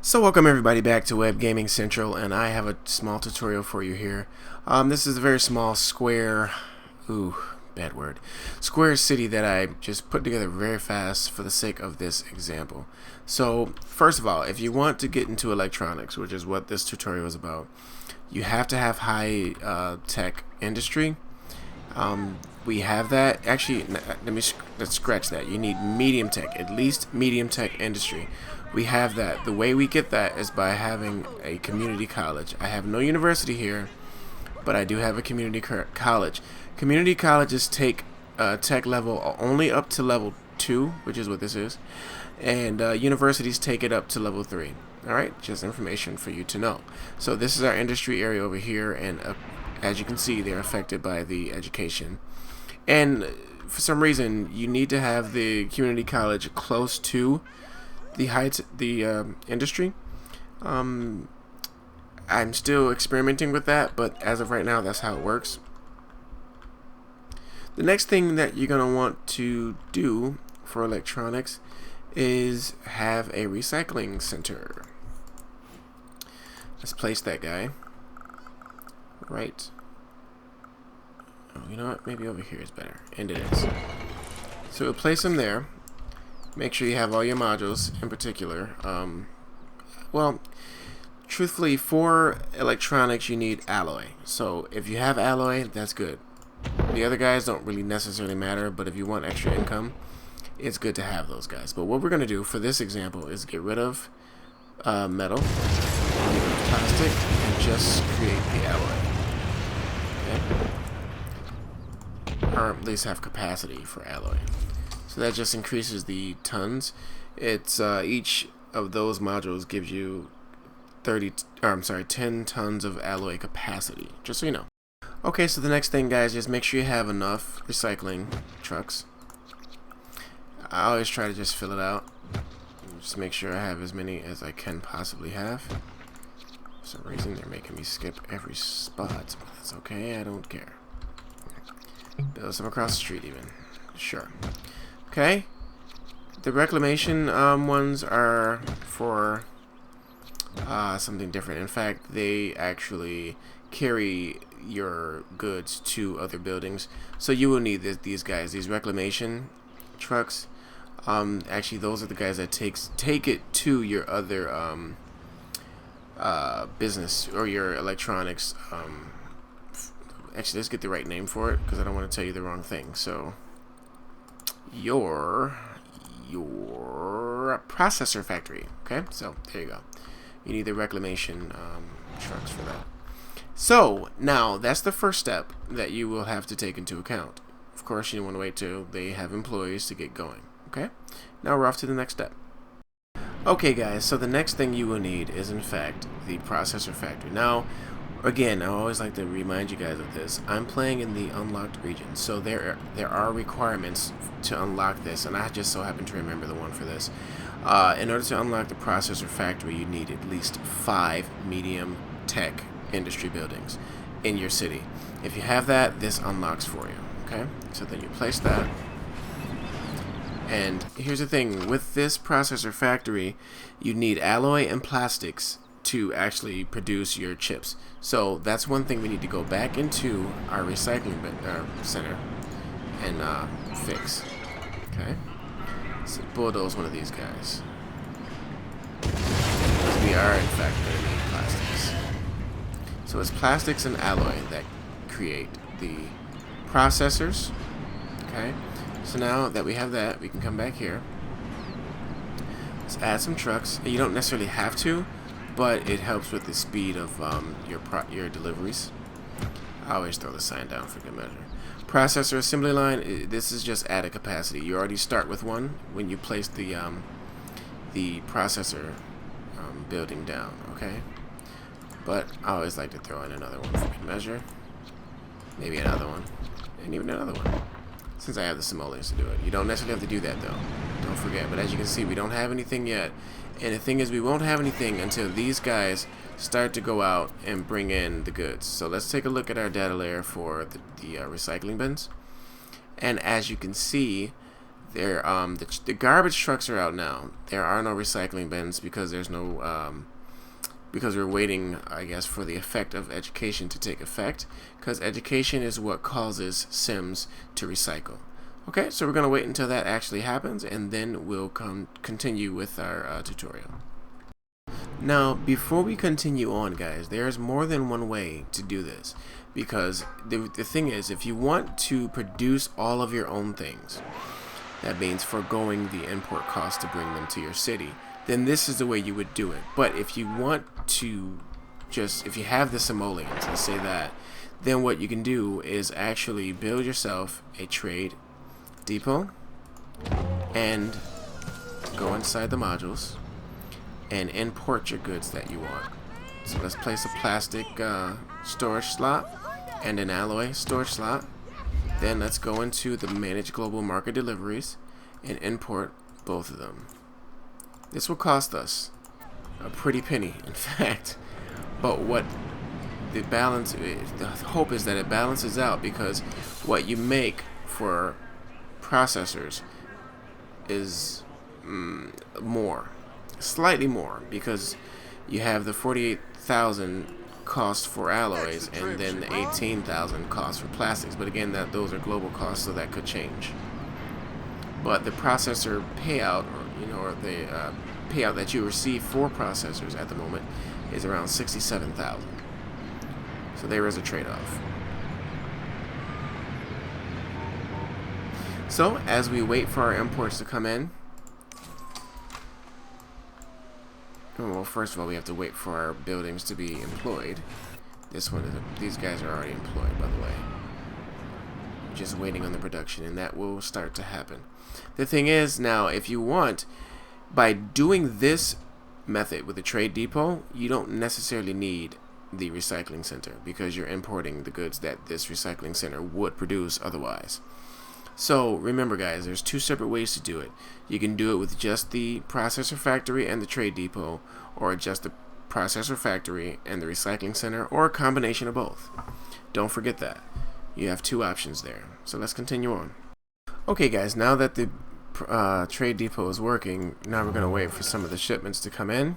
So welcome everybody back to Web Gaming Central, and I have a small tutorial for you here. This is a very small square, bad word, square city that I just put together very fast for the sake of this example. So first of all, if you want to get into electronics, which is what this tutorial is about, you have to have high tech industry. We have that. Actually, let's scratch that. You need medium tech, at least medium tech industry. We have that. The way we get that is by having a community college. I have no university here, but I do have a community college. Community colleges take tech level only up to level 2, which is what this is, and universities take it up to level 3. Alright, just information for you to know. So this is our industry area over here, and as you can see, they're affected by the education. And for some reason, you need to have the community college close to the industry. I'm still experimenting with that, but as of right now, that's how it works. The next thing that you're going to want to do for electronics is have a recycling center. Let's place that guy right. Oh, you know what? Maybe over here is better. And it is. So we'll place him there. Make sure you have all your modules in particular. Well, truthfully, for electronics, you need alloy. So if you have alloy, that's good. The other guys don't really necessarily matter, but if you want extra income, it's good to have those guys. But what we're going to do for this example is get rid of metal, plastic, and just create the alloy. Okay? Or at least have capacity for alloy. So that just increases the tons. It's each of those modules gives you 10 tons of alloy capacity, just so you know. Okay, so the next thing, guys, just make sure you have enough recycling trucks. I always try to just fill it out. Just make sure I have as many as I can possibly have. For some reason, they're making me skip every spot, but that's okay. I don't care. Build some across the street, even. Sure. Okay, the reclamation ones are for something different. In fact, they actually carry your goods to other buildings. So you will need these guys, these reclamation trucks. Actually, those are the guys that take it to your other business or your electronics. Actually, let's get the right name for it because I don't want to tell you the wrong thing. So your processor factory. Okay, so there you go. You need the reclamation trucks for that. So now that's the first step that you will have to take into account. Of course, you don't want to wait till they have employees to get going. Okay, now we're off to the next step. Okay, guys, so the next thing you will need is in fact the processor factory. Now, again, I always like to remind you guys of this. I'm playing in the unlocked region, so there are requirements to unlock this, and I just so happen to remember the one for this. In order to unlock the processor factory, you need at least 5 medium tech industry buildings in your city. If you have that, this unlocks for you. Okay, so then you place that. And here's the thing, with this processor factory, you need alloy and plastics to actually produce your chips. So that's one thing we need to go back into our recycling center and fix. Okay, so bulldoze one of these guys. We are in fact going to need plastics. So it's plastics and alloy that create the processors. Okay, so now that we have that, we can come back here. Let's add some trucks. You don't necessarily have to, but it helps with the speed of your deliveries. I always throw the sign down for good measure. Processor assembly line. This is just added capacity. You already start with one when you place the processor building down. Okay, but I always like to throw in another one for good measure. Maybe another one, and even another one. Since I have the simoleons to do it. You don't necessarily have to do that though. Don't forget. But as you can see, we don't have anything yet. And the thing is, we won't have anything until these guys start to go out and bring in the goods. So let's take a look at our data layer for the recycling bins. And as you can see, The garbage trucks are out now. There are no recycling bins because there's no because we're waiting, I guess, for the effect of education to take effect, because education is what causes Sims to recycle. Okay, so we're going to wait until that actually happens, and then we'll continue with our tutorial. Now, before we continue on, guys, there's more than one way to do this, because the thing is, if you want to produce all of your own things, that means foregoing the import cost to bring them to your city, then this is the way you would do it. But if you want to if you have the simoleons, let's say that, then what you can do is actually build yourself a trade depot and go inside the modules and import your goods that you want. So let's place a plastic storage slot and an alloy storage slot. Then let's go into the manage global market deliveries and import both of them. This will cost us a pretty penny, in fact, but what the hope is that it balances out, because what you make for processors is slightly more, because you have the 48,000 cost for alloys and then the 18,000 cost for plastics. But again, those are global costs, so that could change. But the processor payout, or the payout that you receive for processors at the moment is around 67,000. So there is a trade-off. So as we wait for our imports to come in, well, first of all, we have to wait for our buildings to be employed. These guys are already employed, by the way. Just waiting on the production, and that will start to happen. The thing is, now, if you want, by doing this method with the trade depot, you don't necessarily need the recycling center, because you're importing the goods that this recycling center would produce otherwise. So remember, guys, there's two separate ways to do it. You can do it with just the processor factory and the trade depot, or just the processor factory and the recycling center, or a combination of both. Don't forget that. You have two options there. So let's continue on. Okay, guys, now that the trade depot is working, now we're going to wait for some of the shipments to come in,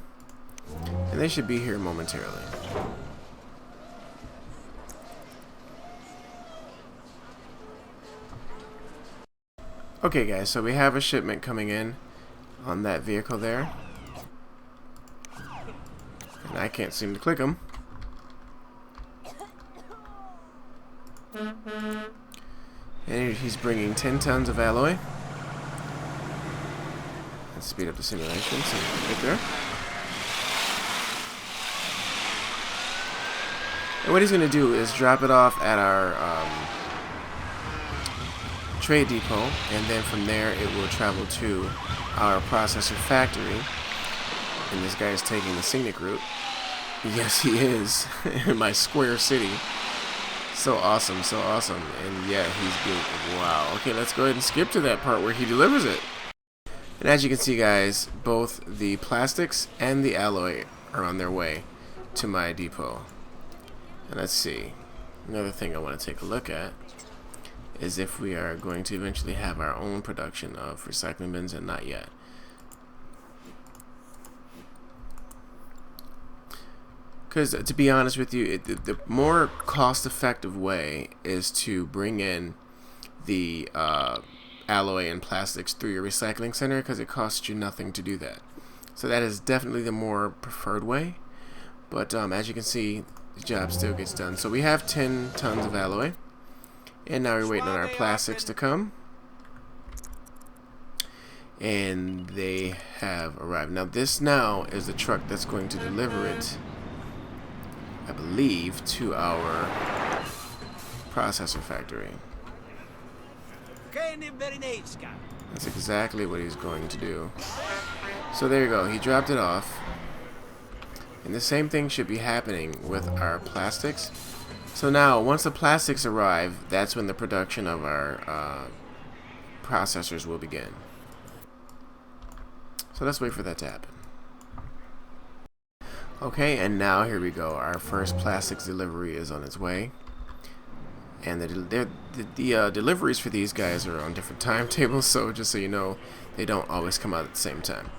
and they should be here momentarily. Okay, guys, so we have a shipment coming in on that vehicle there, and I can't seem to click them. And he's bringing 10 tons of alloy. Let's speed up the simulation so we can get there. And what he's going to do is drop it off at our trade depot, and then from there it will travel to our processor factory. And this guy is taking the scenic route. Yes, he is. In my square city. So awesome, so awesome. And yeah, he's good. Wow. Okay, let's go ahead and skip to that part where he delivers it. And as you can see, guys, both the plastics and the alloy are on their way to my depot. And let's see. Another thing I want to take a look at is if we are going to eventually have our own production of recycling bins, and not yet. Because to be honest with you, the more cost-effective way is to bring in the alloy and plastics through your recycling center, because it costs you nothing to do that. So that is definitely the more preferred way. But as you can see, the job still gets done. So we have 10 tons of alloy, and now we're waiting on our plastics to come. And they have arrived. Now this now is the truck that's going to deliver it, I believe, to our processor factory. That's exactly what he's going to do. So there you go, he dropped it off. And the same thing should be happening with our plastics. So now, once the plastics arrive, that's when the production of our processors will begin. So let's wait for that to happen. Okay, and now here we go. Our first plastics delivery is on its way. and the deliveries for these guys are on different timetables, so just so you know, they don't always come out at the same time.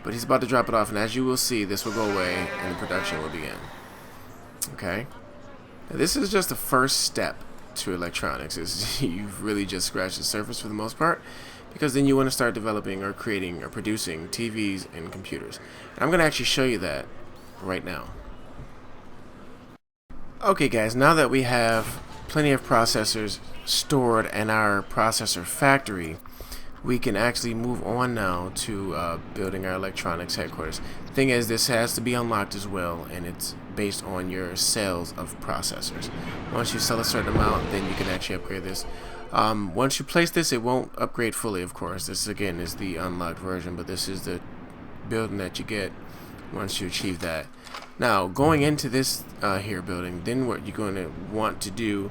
But he's about to drop it off, and as you will see, this will go away and the production will begin. Okay? Now, this is just the first step to electronics. You've really just scratched the surface for the most part, because then you want to start developing or creating or producing TVs and computers. And I'm going to actually show you that right now. Okay guys, now that we have plenty of processors stored in our processor factory, we can actually move on now to building our electronics headquarters. Thing is, this has to be unlocked as well, and it's based on your sales of processors. Once you sell a certain amount, then you can actually upgrade this. Once you place this, it won't upgrade fully, of course. This again is the unlocked version, but this is the building that you get once you achieve that. Now, going into this here building, then what you're going to want to do,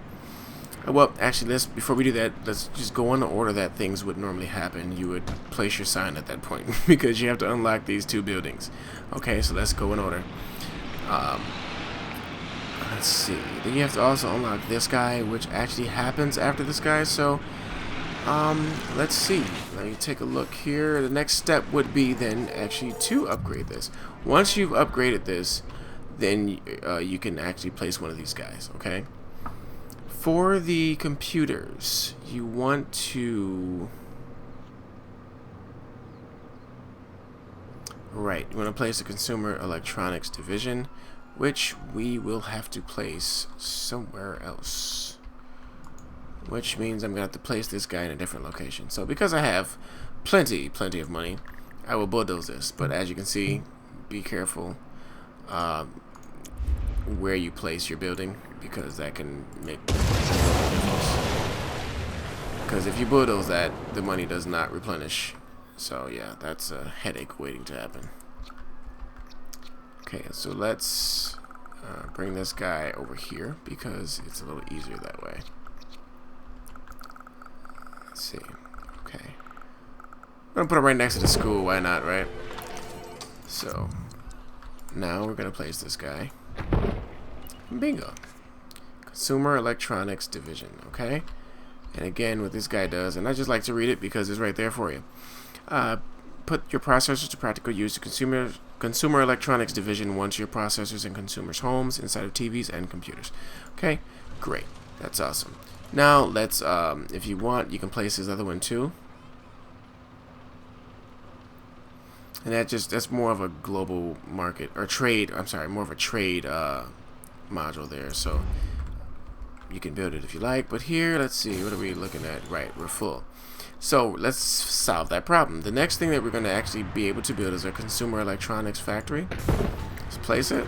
well, actually, before we do that, let's just go on the order that things would normally happen. You would place your sign at that point because you have to unlock these two buildings. Okay, so let's go in order. Let's see. Then you have to also unlock this guy, which actually happens after this guy. So, let's see. Let me take a look here. The next step would be then actually to upgrade this. Once you've upgraded this, then you can actually place one of these guys. Okay. For the computers, you want to... Right, you want to place a Consumer Electronics Division, which we will have to place somewhere else. Which means I'm going to have to place this guy in a different location. So because I have plenty of money, I will bulldoze this. But as you can see, be careful where you place your building, because that can make a difference. Because if you bulldoze that, the money does not replenish. So yeah, that's a headache waiting to happen. Okay, so let's bring this guy over here because it's a little easier that way. Let's see. Okay, I'm gonna put it right next to the school. Why not, right? So now we're gonna place this guy. Bingo. Consumer Electronics Division. Okay. And again, what this guy does, and I just like to read it because it's right there for you. Put your processors to practical use. The Consumer Electronics Division wants your processors in consumers' homes, inside of TVs and computers. Okay, great. That's awesome. Now let's, if you want, you can place this other one too. And that's more of a global market or trade. I'm sorry, more of a trade module there. So you can build it if you like. But here, let's see, what are we looking at? Right, we're full. So let's solve that problem. The next thing that we're going to actually be able to build is a consumer electronics factory. Let's place it.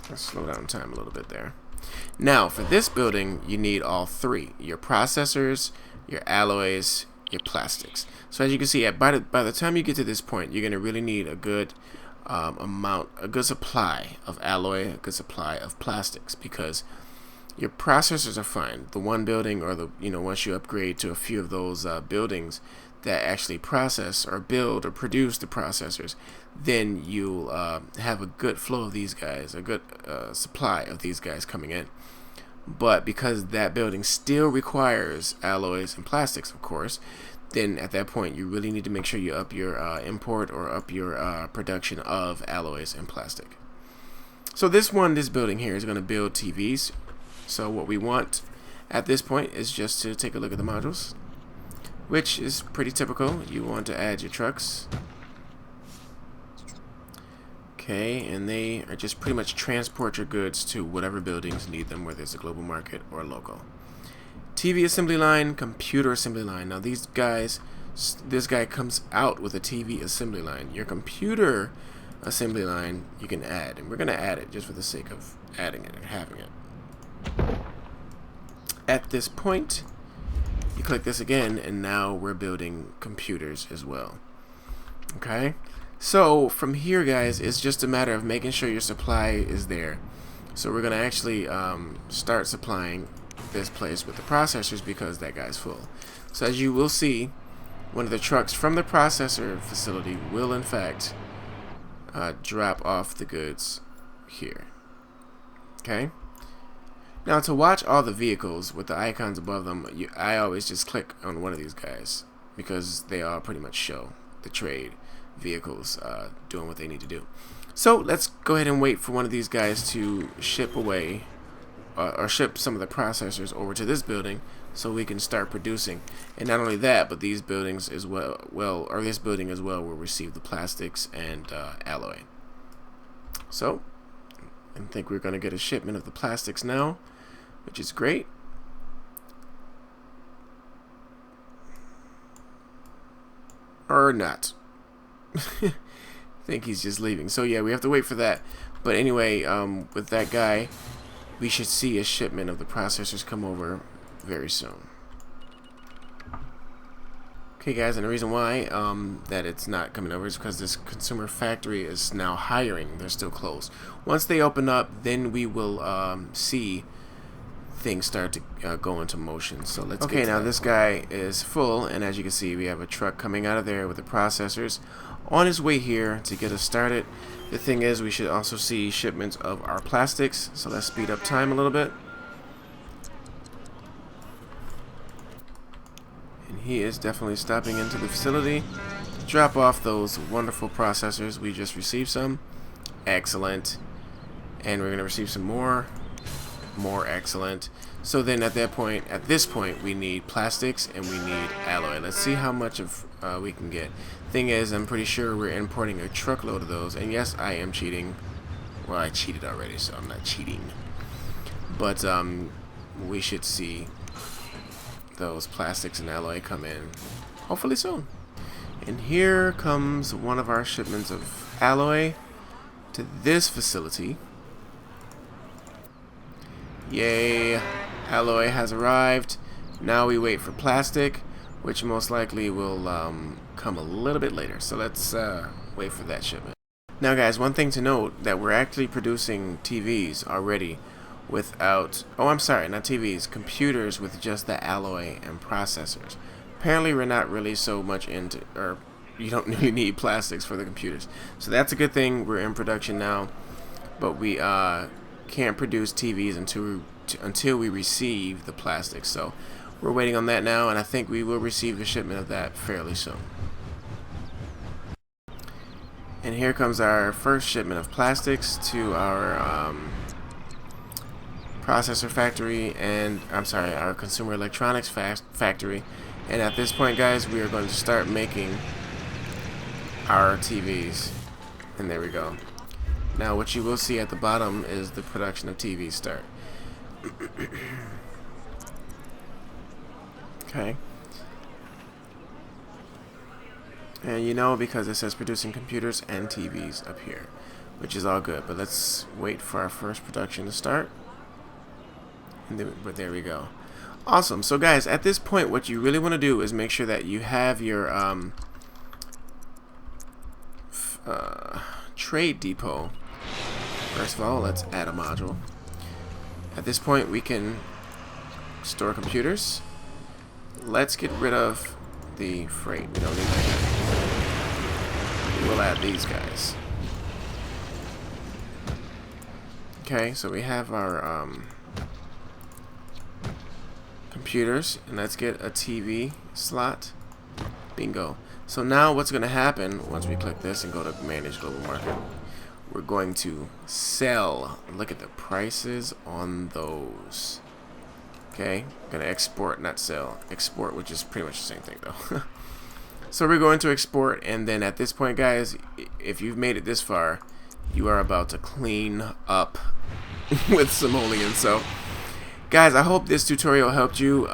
Let's slow down time a little bit there. Now, for this building, you need all three: your processors, your alloys, your plastics. So as you can see, by the time you get to this point, you're going to really need a good a good supply of alloy, a good supply of plastics, because your processors are fine. The one building, or once you upgrade to a few of those buildings that actually process or build or produce the processors, then you'll have a good flow of these guys, a good supply of these guys coming in. But because that building still requires alloys and plastics, of course, then at that point you really need to make sure you up your import or up your production of alloys and plastic. So this building here is going to build TVs. So what we want at this point is just to take a look at the modules, which is pretty typical. You want to add your trucks. Okay, and they are just pretty much transport your goods to whatever buildings need them, whether it's a global market or local. TV assembly line, computer assembly line. Now these guys, this guy comes out with a TV assembly line. Your computer assembly line you can add, and we're going to add it just for the sake of adding it and having it. At this point, you click this again, and now we're building computers as well. Okay, so from here, guys, it's just a matter of making sure your supply is there. So we're gonna actually start supplying this place with the processors because that guy's full. So as you will see, one of the trucks from the processor facility will in fact drop off the goods here. Okay. Now to watch all the vehicles with the icons above them, I always just click on one of these guys because they all pretty much show the trade vehicles doing what they need to do. So let's go ahead and wait for one of these guys to ship away or ship some of the processors over to this building so we can start producing. And not only that, but these buildings as well, or this building as well will receive the plastics and alloy. So I think we're going to get a shipment of the plastics now, which is great. Or not. I think he's just leaving. So yeah, we have to wait for that. But anyway, with that guy, we should see a shipment of the processors come over very soon. Okay guys, and the reason why that it's not coming over is because this consumer factory is now hiring. They're still closed. Once they open up, then we will see things start to go into motion. So let's get to now that. This guy is full, and as you can see, we have a truck coming out of there with the processors on his way here to get us started. The thing is, we should also see shipments of our plastics, so let's speed up time a little bit. And he is definitely stopping into the facility to drop off those wonderful processors. We just received some. Excellent. And we're going to receive some more. More excellent. So then at this point, we need plastics and we need alloy. Let's see how much of we can get. Thing is, I'm pretty sure we're importing a truckload of those. And yes, I am cheating. Well, I cheated already, so I'm not cheating. But we should see those plastics and alloy come in hopefully soon. And here comes one of our shipments of alloy to this facility. Yay, alloy has arrived. Now we wait for plastic, which most likely will come a little bit later. So let's wait for that shipment. Now guys, one thing to note, that we're actually producing TVs already without, oh I'm sorry, not TVs, computers with just the alloy and processors. Apparently we're not really so much into, or you don't really need plastics for the computers. So that's a good thing. We're in production now, but we can't produce TVs until we receive the plastics. So we're waiting on that now, and I think we will receive a shipment of that fairly soon. And here comes our first shipment of plastics to our processor factory, and I'm sorry, our consumer electronics factory. And at this point guys, we are going to start making our TVs. And there we go. Now what you will see at the bottom is the production of TVs start. Okay. And you know, because it says producing computers and TVs up here, which is all good. But let's wait for our first production to start. And then, but there we go. Awesome. So guys, at this point, what you really want to do is make sure that you have your trade depot. First of all, let's add a module. At this point, we can store computers. Let's get rid of the freight. We don't need that. We'll add these guys. Okay, so we have our computers, and let's get a TV slot. Bingo. So now what's going to happen once we click this and go to manage global market, we're going to sell. Look at the prices on those. Okay, gonna export, not sell. Export, which is pretty much the same thing though. So we're going to export, and then at this point guys, if you've made it this far, you are about to clean up with simoleon. So guys, I hope this tutorial helped you.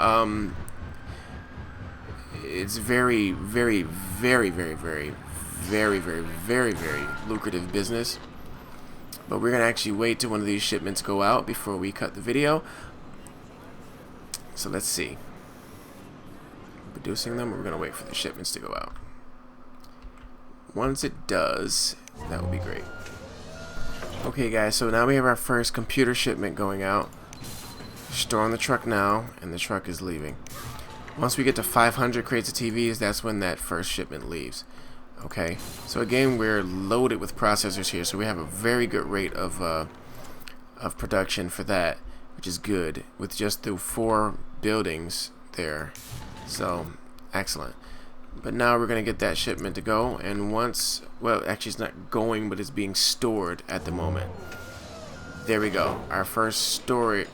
It's very lucrative business, but we're gonna actually wait till one of these shipments go out before we cut the video. So let's see. Producing them, we're gonna wait for the shipments to go out. Once it does, that will be great. Okay guys, so now we have our first computer shipment going out. Storing the truck now, and the truck is leaving. Once we get to 500 crates of TVs, that's when that first shipment leaves. Okay, so again, we're loaded with processors here, so we have a very good rate of production for that. which is good, with just the 4 buildings there. So excellent. But now we're gonna get that shipment to go, and once, well, actually it's not going, but it's being stored at the moment. There we go. Our first stored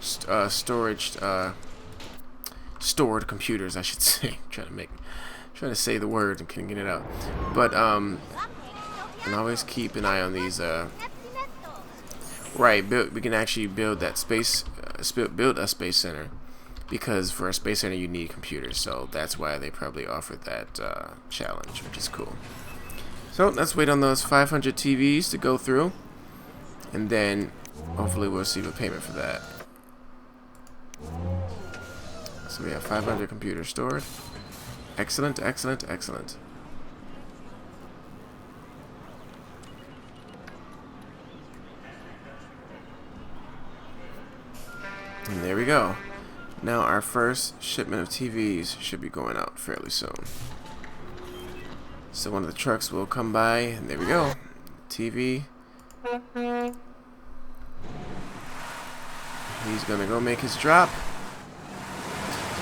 computers, I should say. trying to say the word and couldn't get it out. But and always keep an eye on these. Right, we can actually build that space, build a space center, because for a space center you need computers. So that's why they probably offered that challenge, which is cool. So let's wait on those 500 TVs to go through, and then hopefully we'll receive a payment for that. So we have 500 computers stored. Excellent, excellent, excellent. And there we go. Now our first shipment of TVs should be going out fairly soon. So one of the trucks will come by, and there we go. TV. He's gonna go make his drop.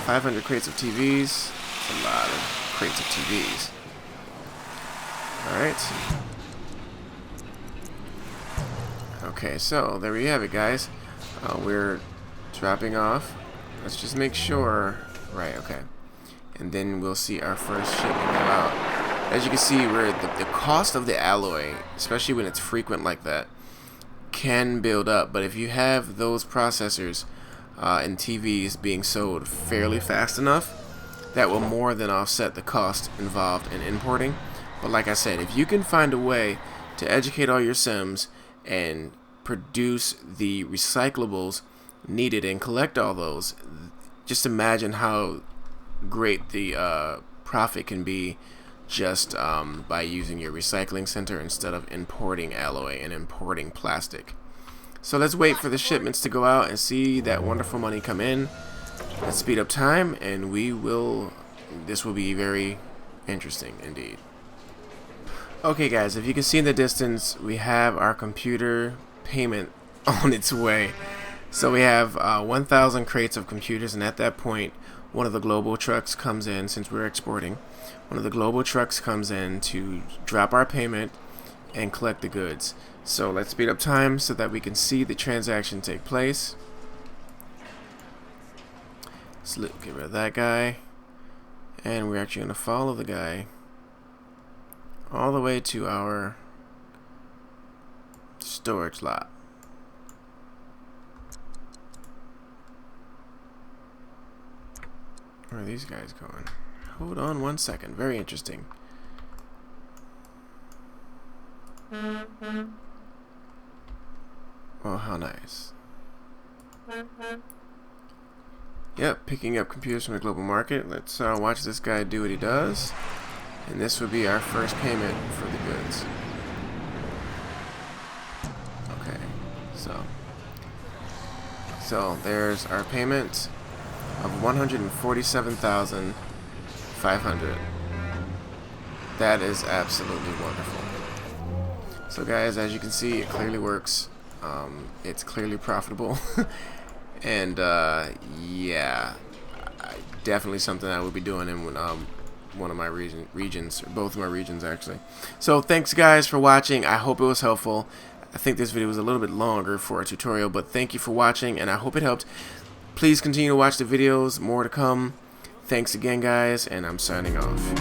500 crates of TVs. That's a lot of crates of TVs. Alright. Okay, so there we have it, guys. We're dropping off. Let's just make sure. Right, okay. And then we'll see our first shipment go out. As you can see, the cost of the alloy, especially when it's frequent like that, can build up. But if you have those processors and TVs being sold fairly fast enough, that will more than offset the cost involved in importing. But like I said, if you can find a way to educate all your Sims and produce the recyclables needed and collect all those, just imagine how great the profit can be just by using your recycling center instead of importing alloy and importing plastic. So let's wait for the shipments to go out and see that wonderful money come in. Let's speed up time, and this will be very interesting indeed. Okay guys, if you can see in the distance, we have our computer payment on its way. So we have 1,000 crates of computers, and at that point, one of the global trucks comes in. Since we're exporting, one of the global trucks comes in to drop our payment and collect the goods. So let's speed up time so that we can see the transaction take place. So let's get rid of that guy, and we're actually going to follow the guy all the way to our storage lot. Where are these guys going? Hold on one second. Very interesting. Oh, how nice. Yep, picking up computers from the global market. Let's watch this guy do what he does. And this would be our first payment for the goods. Okay, so there's our payment of 147,500. That is absolutely wonderful. So guys, as you can see, it clearly works. It's clearly profitable. And yeah, definitely something I would be doing in one of my regions, or both of my regions actually. So thanks guys for watching. I hope it was helpful. I think this video was a little bit longer for a tutorial, but thank you for watching, and I hope it helped. Please continue to watch the videos, more to come. Thanks again guys, and I'm signing off.